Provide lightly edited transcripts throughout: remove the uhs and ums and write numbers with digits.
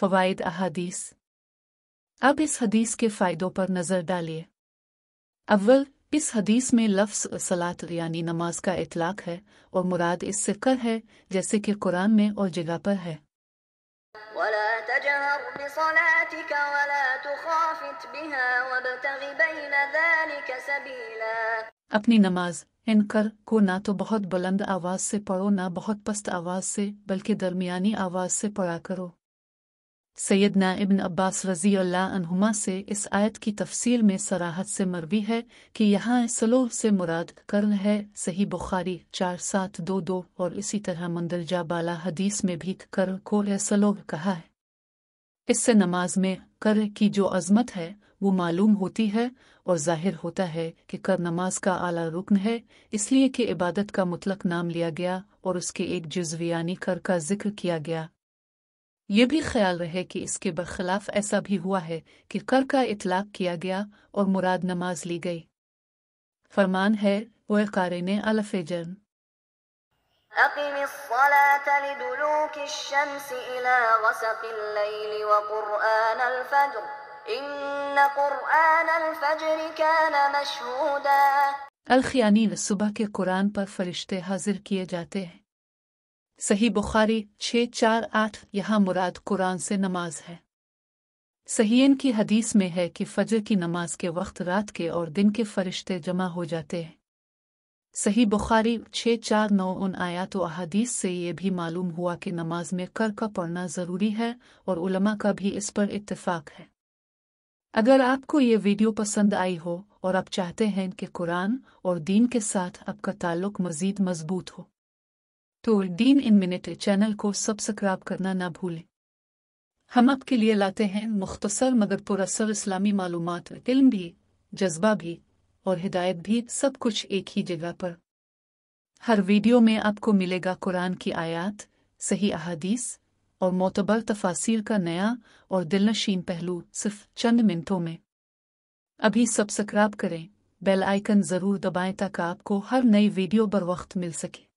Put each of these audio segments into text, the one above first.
फ़वाइद अहादीस। अब इस हदीस के फ़ायदों पर नज़र डालिए। अव्वल, इस हदीस में लफ्ज़ सलात यानी नमाज का इतलाक़ है और मुराद इससे कर है जैसे कि कुरान में और जगह पर है। वला तजहर बिसलातिक वला तुखाफित बिहा वब्तगि बैन ज़ालिक सबीला। अपनी नमाज इन कर को ना तो बहुत बुलंद आवाज़ से पढ़ो ना बहुत पस्त आवाज़ से, बल्कि दरमियानी आवाज़ से पढ़ा करो। सैयदना इब्न अब्बास रज़ी अल्लाह अन्हुमा से इस आयत की तफसील में सराहत से मरवी है कि यहाँ सलोह से मुराद कर्न है। सही बुखारी 4722 और इसी तरह मंदरजा बाला हदीस में भी कर्न को सलोह कहा है। इससे नमाज में कर की जो अजमत है वो मालूम होती है और जाहिर होता है कि कर नमाज का आला रुकन है, इसलिए कि इबादत का मुतलक नाम लिया गया और उसके एक जुज़्व यानी कर का जिक्र किया गया। ये भी ख्याल रहे कि इसके बरखिलाफ ऐसा भी हुआ है कि कर का इतलाक किया गया और मुराद नमाज ली गई। फरमान है वह क़ारिने अल-फ़जर अक़िमिस्सलात लिदुलूकिश्शम्सि इला ग़सक़िल लैलि व क़ुरआनल फ़ज्र इन्न क़ुरआनल फ़ज्रि कान मशहूदा। अल-ख़ियानी सुबह के कुरान पर फरिश्ते हाजिर किए जाते हैं। सही बुखारी 648। यहाँ मुराद कुरान से नमाज है। सहीन की हदीस में है कि फजर की नमाज के वक्त रात के और दिन के फरिश्ते जमा हो जाते हैं। सही बुखारी 649। उन आयात व अहादीस से ये भी मालूम हुआ कि नमाज में कर का पढ़ना ज़रूरी है और उलमा का भी इस पर इत्तेफाक है। अगर आपको ये वीडियो पसंद आई हो और आप चाहते हैं कि कुरान और दीन के साथ आपका ताल्लुक मज़ीद मजबूत हो तो दीन इन मिनट चैनल को सब्सक्राइब करना ना भूलें। हम आपके लिए लाते हैं मुख्तसर मगर पुरअसर इस्लामी मालूमात, इल्म भी, जज्बा भी और हिदायत भी, सब कुछ एक ही जगह पर। हर वीडियो में आपको मिलेगा कुरान की आयत, सही अहादीस और मोतबर तफासीर का नया और दिलनशीन पहलू सिर्फ चंद मिनटों में। अभी सब्सक्राइब करें, बेल आइकन ज़रूर दबाएं ताकि आपको हर नई वीडियो बर वक्त मिल सके।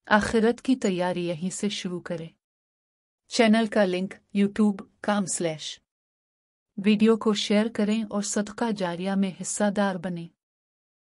आखिरत की तैयारी यहीं से शुरू करें। चैनल का लिंक youtube.com/। वीडियो को शेयर करें और सदका जारिया में हिस्सादार बनें।